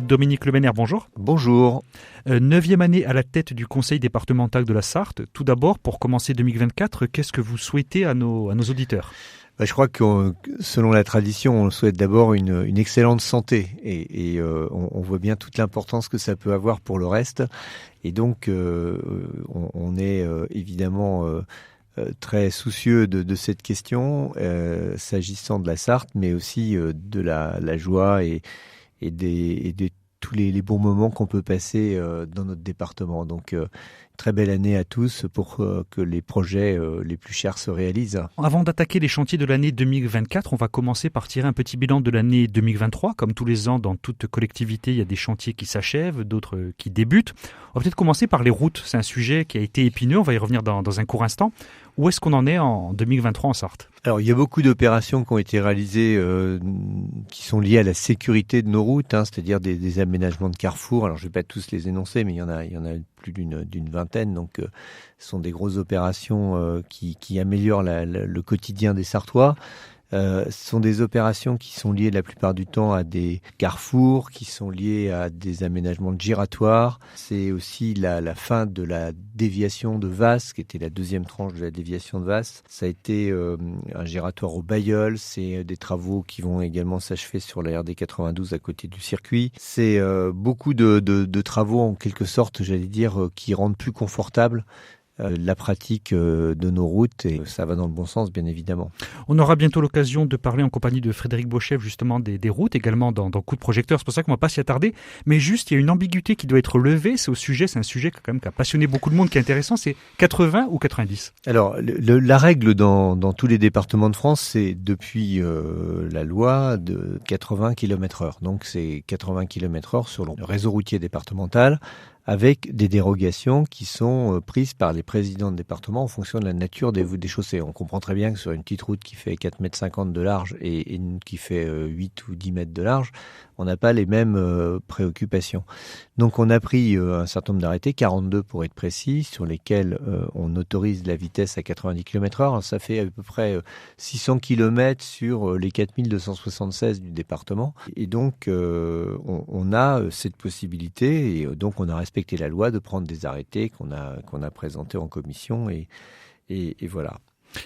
Dominique Lemener, bonjour. Bonjour. 9e année à la tête du conseil départemental de la Sarthe. Tout d'abord, pour commencer 2024, qu'est-ce que vous souhaitez à nos auditeurs ? Je crois que selon la tradition, on souhaite d'abord une excellente santé et on voit bien toute l'importance que ça peut avoir pour le reste. Et donc, on est évidemment très soucieux de cette question, s'agissant de la Sarthe, mais aussi de la joie et de tous les bons moments qu'on peut passer dans notre département. Donc, très belle année à tous pour que les projets les plus chers se réalisent. Avant d'attaquer les chantiers de l'année 2024, on va commencer par tirer un petit bilan de l'année 2023. Comme tous les ans, dans toute collectivité, il y a des chantiers qui s'achèvent, d'autres qui débutent. On va peut-être commencer par les routes. C'est un sujet qui a été épineux. On va y revenir dans un court instant. Où est-ce qu'on en est en 2023 en Sarthe ? Alors, il y a beaucoup d'opérations qui ont été réalisées qui sont liées à la sécurité de nos routes, c'est-à-dire des aménagements de carrefours. Alors, je ne vais pas tous les énoncer, mais il y en a plus d'une vingtaine. Donc, ce sont des grosses opérations qui améliorent le quotidien des Sartois. Ce sont des opérations qui sont liées la plupart du temps à des carrefours, qui sont liées à des aménagements de giratoires. C'est aussi la fin de la déviation de Vasse, qui était la deuxième tranche de la déviation de Vasse. Ça a été un giratoire au Bailleul. C'est des travaux qui vont également s'achever sur la RD 92 à côté du circuit. C'est beaucoup de travaux en quelque sorte, j'allais dire, qui rendent plus confortable la pratique de nos routes, et ça va dans le bon sens, bien évidemment. On aura bientôt l'occasion de parler en compagnie de Frédéric Beauchef justement des routes, également dans Coup de projecteur. C'est pour ça qu'on ne va pas s'y attarder. Mais juste, il y a une ambiguïté qui doit être levée. C'est un sujet quand même qui a passionné beaucoup de monde, qui est intéressant. C'est 80 ou 90 ? Alors, la règle dans tous les départements de France, c'est depuis la loi de 80 km/h. Donc, c'est 80 km/h sur le réseau routier départemental, avec des dérogations qui sont prises par les présidents de département en fonction de la nature des chaussées. On comprend très bien que sur une petite route qui fait 4,50 m de large et une qui fait 8 ou 10 mètres de large, on n'a pas les mêmes préoccupations. Donc on a pris un certain nombre d'arrêtés, 42 pour être précis, sur lesquels on autorise la vitesse à 90 km/h. Alors, ça fait à peu près 600 km sur les 4276 du département. Et donc on a cette possibilité, et donc on a respecté la loi de prendre des arrêtés qu'on a présentés en commission, et voilà.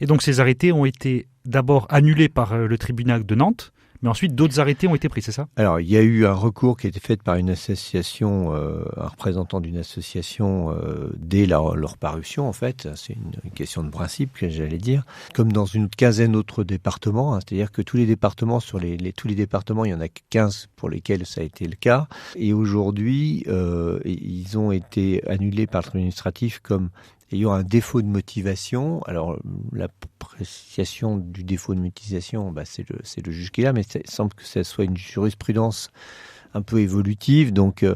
Et donc ces arrêtés ont été d'abord annulés par le tribunal de Nantes, mais ensuite d'autres arrêtés ont été pris, c'est ça ? Alors, il y a eu un recours qui a été fait par une association, un représentant d'une association dès leur parution, en fait. C'est une question de principe, que j'allais dire. Comme dans une quinzaine d'autres départements, c'est-à-dire que tous les départements, tous les départements, il y en a 15 pour lesquels ça a été le cas. Et aujourd'hui, ils ont été annulés par le tribunal administratif comme ayant un défaut de motivation. Alors, l'appréciation du défaut de motivation, c'est le juge qui est là, mais il semble que ça soit une jurisprudence un peu évolutive, donc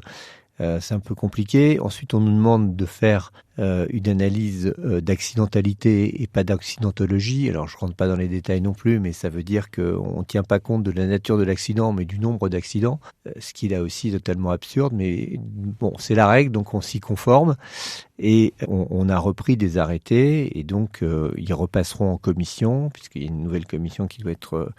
c'est un peu compliqué. Ensuite, on nous demande de faire une analyse d'accidentalité et pas d'accidentologie. Alors, je ne rentre pas dans les détails non plus, mais ça veut dire qu'on ne tient pas compte de la nature de l'accident, mais du nombre d'accidents, ce qui là aussi est totalement absurde. Mais bon, c'est la règle, donc on s'y conforme. Et on a repris des arrêtés, et donc ils repasseront en commission, puisqu'il y a une nouvelle commission qui doit être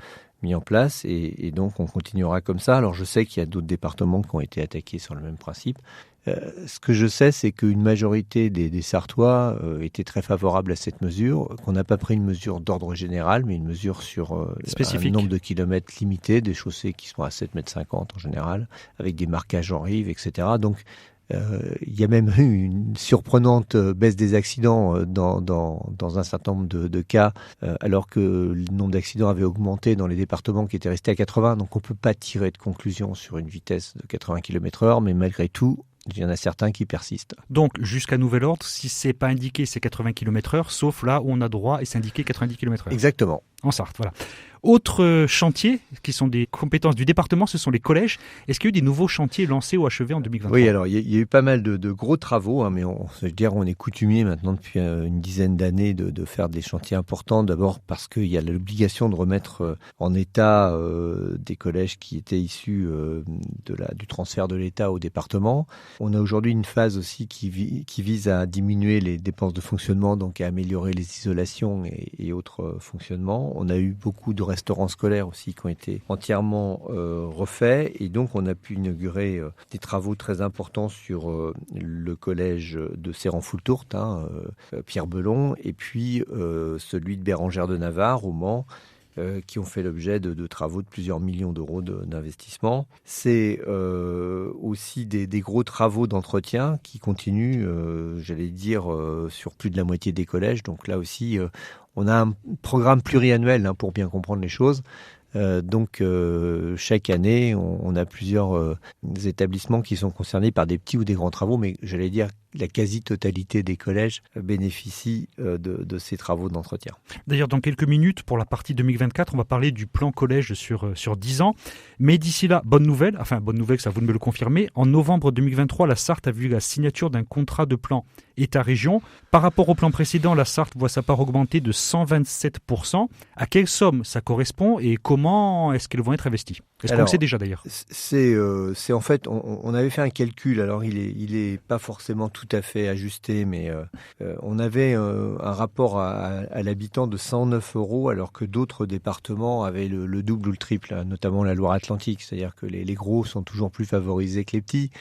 mis en place, et donc on continuera comme ça. Alors, je sais qu'il y a d'autres départements qui ont été attaqués sur le même principe. Ce que je sais, c'est qu'une majorité des Sartois étaient très favorables à cette mesure, qu'on n'a pas pris une mesure d'ordre général, mais une mesure sur un nombre de kilomètres limité, des chaussées qui sont à 7,50 m en général, avec des marquages en rive, etc. Donc, il y a même eu une surprenante baisse des accidents dans un certain nombre de cas, alors que le nombre d'accidents avait augmenté dans les départements qui étaient restés à 80. Donc on ne peut pas tirer de conclusion sur une vitesse de 80 km/h, mais malgré tout, il y en a certains qui persistent. Donc, jusqu'à nouvel ordre, si c'est pas indiqué, c'est 80 km/h, sauf là où on a droit et c'est indiqué 90 km/h. Exactement. En Sarthe, voilà. Autre chantier, qui sont des compétences du département, ce sont les collèges. Est-ce qu'il y a eu des nouveaux chantiers lancés ou achevés en 2023 ? Oui, alors il y a eu pas mal de gros travaux, mais on est coutumier maintenant depuis une dizaine d'années de faire des chantiers importants. D'abord parce qu'il y a l'obligation de remettre en état des collèges qui étaient issus du transfert de l'État au département. On a aujourd'hui une phase aussi qui vise à diminuer les dépenses de fonctionnement, donc à améliorer les isolations et autres fonctionnements. On a eu beaucoup de restaurants scolaires aussi qui ont été entièrement refaits. Et donc, on a pu inaugurer des travaux très importants sur le collège de Séran-Foultourte, Pierre Belon, et puis celui de Bérengère de Navarre au Mans, qui ont fait l'objet de travaux de plusieurs millions d'euros d'investissement. C'est aussi des gros travaux d'entretien qui continuent, sur plus de la moitié des collèges. Donc là aussi, on a un programme pluriannuel pour bien comprendre les choses. Chaque année, on a plusieurs établissements qui sont concernés par des petits ou des grands travaux, mais la quasi-totalité des collèges bénéficient de ces travaux d'entretien. D'ailleurs, dans quelques minutes, pour la partie 2024, on va parler du plan collège sur 10 ans. Mais d'ici là, bonne nouvelle, ça vous de me le confirmer, en novembre 2023, la Sarthe a vu la signature d'un contrat de plan État-région. Par rapport au plan précédent, la Sarthe voit sa part augmenter de 127%. À quelle somme ça correspond et comment est-ce qu'elles vont être investies ? Est-ce qu'on le sait déjà d'ailleurs ? C'est en fait, on avait fait un calcul, alors il est pas forcément tout à fait ajusté, mais on avait un rapport à l'habitant de 109 €, alors que d'autres départements avaient le double ou le triple, notamment la Loire-Atlantique, c'est-à-dire que les gros sont toujours plus favorisés que les petits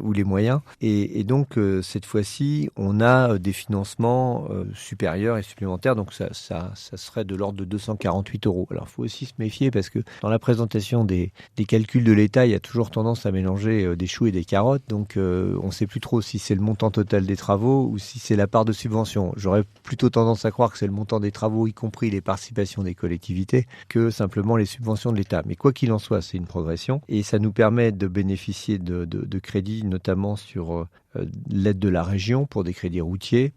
ou les moyens. Et donc, cette fois-ci, on a des financements supérieurs et supplémentaires, donc ça serait de l'ordre de 248 €. Alors, il faut aussi se méfier parce que dans la présentation des calculs de l'État, il y a toujours tendance à mélanger des choux et des carottes, donc on ne sait plus trop si c'est le montant total des travaux ou si c'est la part de subvention. J'aurais plutôt tendance à croire que c'est le montant des travaux, y compris les participations des collectivités, que simplement les subventions de l'État. Mais quoi qu'il en soit, c'est une progression et ça nous permet de bénéficier de crédits, notamment sur l'aide de la région pour des crédits routiers,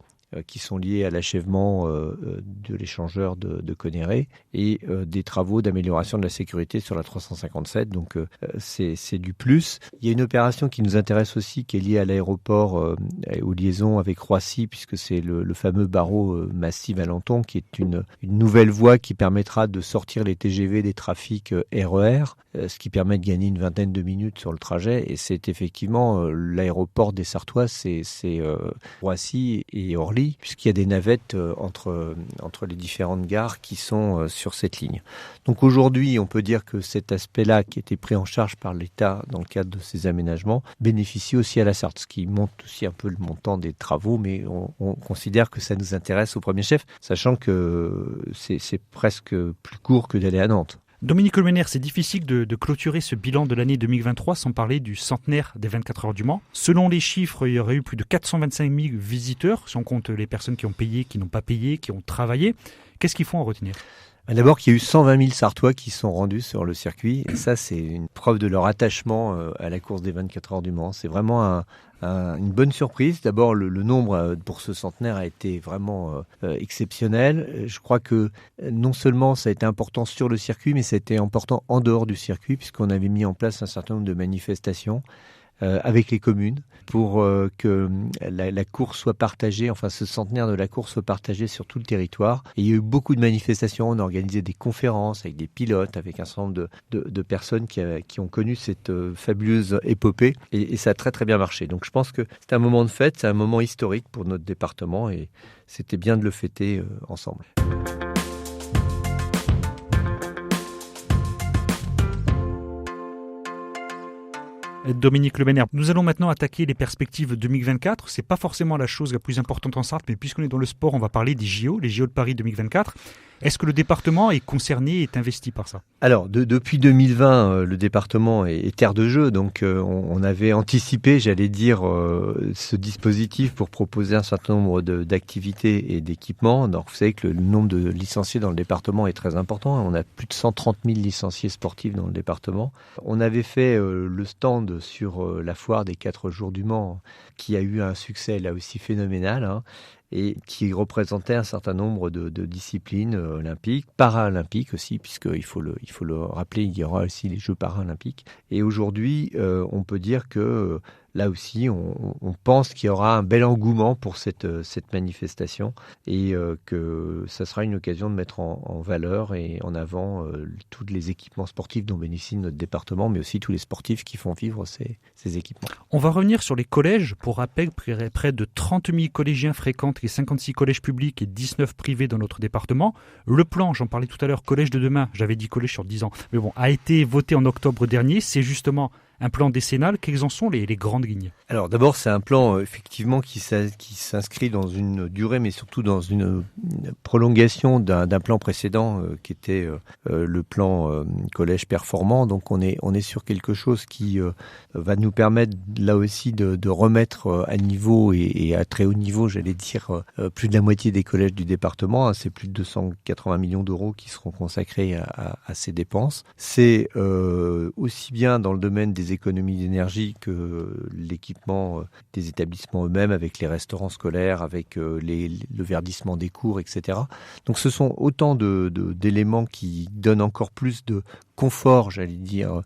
qui sont liés à l'achèvement de l'échangeur de Conneré et des travaux d'amélioration de la sécurité sur la 357. Donc c'est du plus. Il y a une opération qui nous intéresse aussi, qui est liée à l'aéroport, aux liaisons avec Roissy, puisque c'est le fameux barreau Massy-Valenton, qui est une nouvelle voie qui permettra de sortir les TGV des trafics RER, ce qui permet de gagner une vingtaine de minutes sur le trajet. Et c'est effectivement l'aéroport des Sarthois, c'est Roissy et Orly, puisqu'il y a des navettes entre les différentes gares qui sont sur cette ligne. Donc aujourd'hui, on peut dire que cet aspect-là, qui était pris en charge par l'État dans le cadre de ces aménagements, bénéficie aussi à la Sarthe, ce qui monte aussi un peu le montant des travaux, mais on considère que ça nous intéresse au premier chef, sachant que c'est presque plus court que d'aller à Nantes. Dominique Olmener, c'est difficile de clôturer ce bilan de l'année 2023 sans parler du centenaire des 24 heures du Mans. Selon les chiffres, il y aurait eu plus de 425 000 visiteurs, si on compte les personnes qui ont payé, qui n'ont pas payé, qui ont travaillé. Qu'est-ce qu'il faut en retenir ? D'abord qu'il y a eu 120 000 Sarthois qui sont rendus sur le circuit. Et ça, c'est une preuve de leur attachement à la course des 24 heures du Mans. C'est vraiment une bonne surprise. D'abord, le nombre pour ce centenaire a été vraiment exceptionnel. Je crois que non seulement ça a été important sur le circuit, mais ça a été important en dehors du circuit, puisqu'on avait mis en place un certain nombre de manifestations avec les communes pour que la course soit partagée, enfin ce centenaire de la course soit partagé sur tout le territoire. Et il y a eu beaucoup de manifestations, on a organisé des conférences avec des pilotes, avec un certain nombre de personnes qui ont connu cette fabuleuse épopée et ça a très très bien marché. Donc je pense que c'est un moment de fête, c'est un moment historique pour notre département et c'était bien de le fêter ensemble. Dominique Olmener, nous allons maintenant attaquer les perspectives 2024. C'est pas forcément la chose la plus importante en Sarthe, mais puisqu'on est dans le sport, on va parler des JO, les JO de Paris 2024. Est-ce que le département est concerné et est investi par ça ? Alors, depuis 2020, le département est terre de jeu, donc on avait anticipé, ce dispositif pour proposer un certain nombre d'activités et d'équipements. Donc, vous savez que le nombre de licenciés dans le département est très important. On a plus de 130 000 licenciés sportifs dans le département. On avait fait le stand sur la foire des 4 jours du Mans, qui a eu un succès là aussi phénoménal, et qui représentait un certain nombre de disciplines olympiques, paralympiques aussi, puisqu'il faut le rappeler, il y aura aussi les Jeux paralympiques. Et aujourd'hui, on peut dire que là aussi, on pense qu'il y aura un bel engouement pour cette manifestation et que ça sera une occasion de mettre en valeur et en avant tous les équipements sportifs dont bénéficie notre département, mais aussi tous les sportifs qui font vivre ces équipements. On va revenir sur les collèges. Pour rappel, près de 30 000 collégiens fréquentent les 56 collèges publics et 19 privés dans notre département. Le plan, j'en parlais tout à l'heure, Collège de demain, j'avais dit collège sur 10 ans, mais bon, a été voté en octobre dernier. C'est justement un plan décennal. Quelles en sont les grandes lignes? Alors d'abord, c'est un plan effectivement qui s'inscrit dans une durée, mais surtout dans une prolongation d'un plan précédent qui était le plan collège performant. Donc on est sur quelque chose qui va nous permettre là aussi de remettre à niveau et à très haut niveau, j'allais dire, plus de la moitié des collèges du département. C'est plus de 280 millions d'euros qui seront consacrés à ces dépenses. C'est aussi bien dans le domaine des économies d'énergie que l'équipement des établissements eux-mêmes, avec les restaurants scolaires, avec le verdissement des cours, etc. Donc ce sont autant d'éléments qui donnent encore plus de confort, j'allais dire,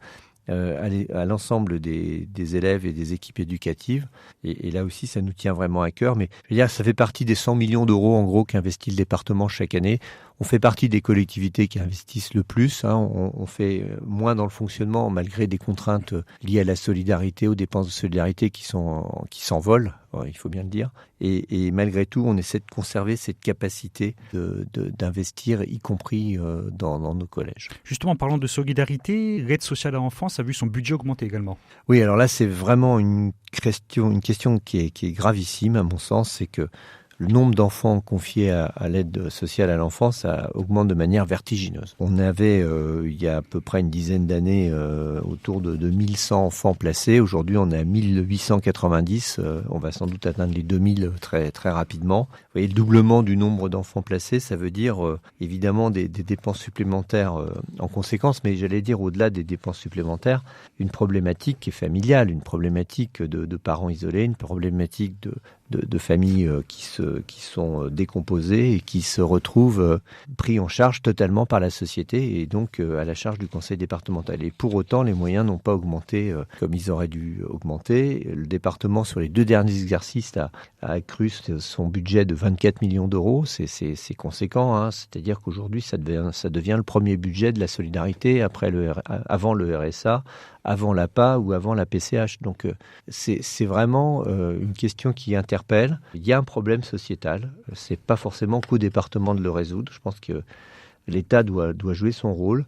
à l'ensemble des élèves et des équipes éducatives. Et là aussi, ça nous tient vraiment à cœur. Mais je veux dire, ça fait partie des 100 millions d'euros, en gros, qu'investit le département chaque année. On fait partie des collectivités qui investissent le plus. On fait moins dans le fonctionnement, malgré des contraintes liées à la solidarité, aux dépenses de solidarité qui s'envolent, il faut bien le dire. Et malgré tout, on essaie de conserver cette capacité d'investir, y compris dans nos collèges. Justement, en parlant de solidarité, l'aide sociale à l'enfance a vu son budget augmenter également. Oui, alors là, c'est vraiment une question qui est gravissime, à mon sens. C'est que le nombre d'enfants confiés à l'aide sociale à l'enfance augmente de manière vertigineuse. On avait, il y a à peu près une dizaine d'années, autour de 1100 enfants placés. Aujourd'hui, on est à 1890. On va sans doute atteindre les 2000 très, très rapidement. Vous voyez, le doublement du nombre d'enfants placés, ça veut dire évidemment des dépenses supplémentaires en conséquence, mais j'allais dire au-delà des dépenses supplémentaires, une problématique qui est familiale, une problématique de parents isolés, une problématique de familles qui sont décomposées et qui se retrouvent pris en charge totalement par la société et donc à la charge du conseil départemental. Et pour autant, les moyens n'ont pas augmenté comme ils auraient dû augmenter. Le département, sur les 2 derniers exercices, a accru son budget de 24 millions d'euros. C'est conséquent, hein. C'est-à-dire qu'aujourd'hui, ça devient le premier budget de la solidarité avant le RSA, avant l'APA ou avant la PCH. Donc c'est vraiment une question qui interpelle. Il y a un problème sociétal. C'est pas forcément qu'au département de le résoudre. Je pense que l'État doit jouer son rôle.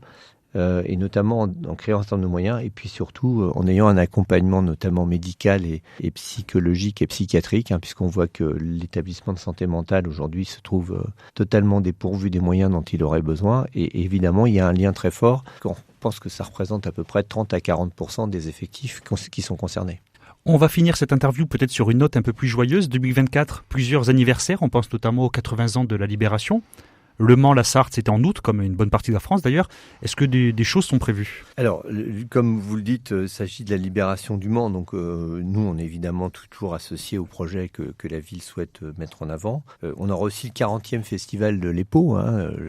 Et notamment en créant un certain nombre de moyens et puis surtout en ayant un accompagnement notamment médical et psychologique et psychiatrique, puisqu'on voit que l'établissement de santé mentale aujourd'hui se trouve totalement dépourvu des moyens dont il aurait besoin et évidemment il y a un lien très fort. On pense que ça représente à peu près 30 à 40% des effectifs qui sont concernés. On va finir cette interview peut-être sur une note un peu plus joyeuse. 2024, plusieurs anniversaires, on pense notamment aux 80 ans de la Libération. Le Mans, la Sarthe, c'était en août, comme une bonne partie de la France d'ailleurs. Est-ce que des choses sont prévues? Alors, comme vous le dites, il s'agit de la libération du Mans. Donc, nous, on est évidemment toujours associés au projet que la ville souhaite mettre en avant. On aura aussi le 40e festival de l'EPO.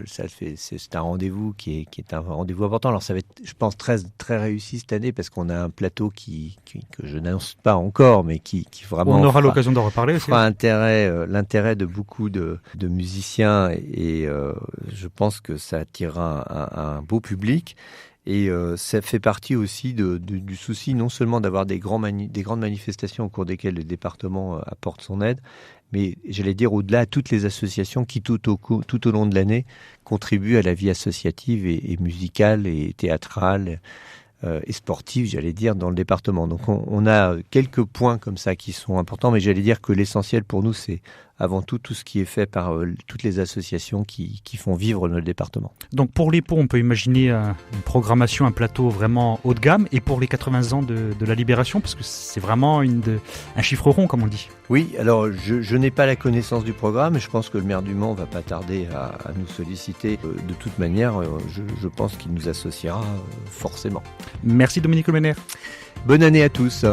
C'est un rendez-vous qui est un rendez-vous important. Alors, ça va être, je pense, très, très réussi cette année parce qu'on a un plateau que je n'annonce pas encore, mais qui vraiment... On aura l'occasion d'en reparler aussi. Fera l'intérêt de beaucoup de musiciens et je pense que ça attirera un beau public et ça fait partie aussi du souci non seulement d'avoir des grandes manifestations au cours desquelles le département apporte son aide, mais j'allais dire au-delà à toutes les associations qui tout au long de l'année contribuent à la vie associative et musicale et théâtrale et sportive, j'allais dire, dans le département. Donc on a quelques points comme ça qui sont importants, mais j'allais dire que l'essentiel pour nous, c'est avant tout ce qui est fait par toutes les associations qui font vivre notre département. Donc pour l'EPO, on peut imaginer une programmation, un plateau vraiment haut de gamme, et pour les 80 ans de la Libération, parce que c'est vraiment un chiffre rond, comme on dit. Oui, alors je n'ai pas la connaissance du programme, mais je pense que le maire du Mans va pas tarder à nous solliciter. De toute manière, je pense qu'il nous associera forcément. Merci Dominique Lemenaire. Bonne année à tous.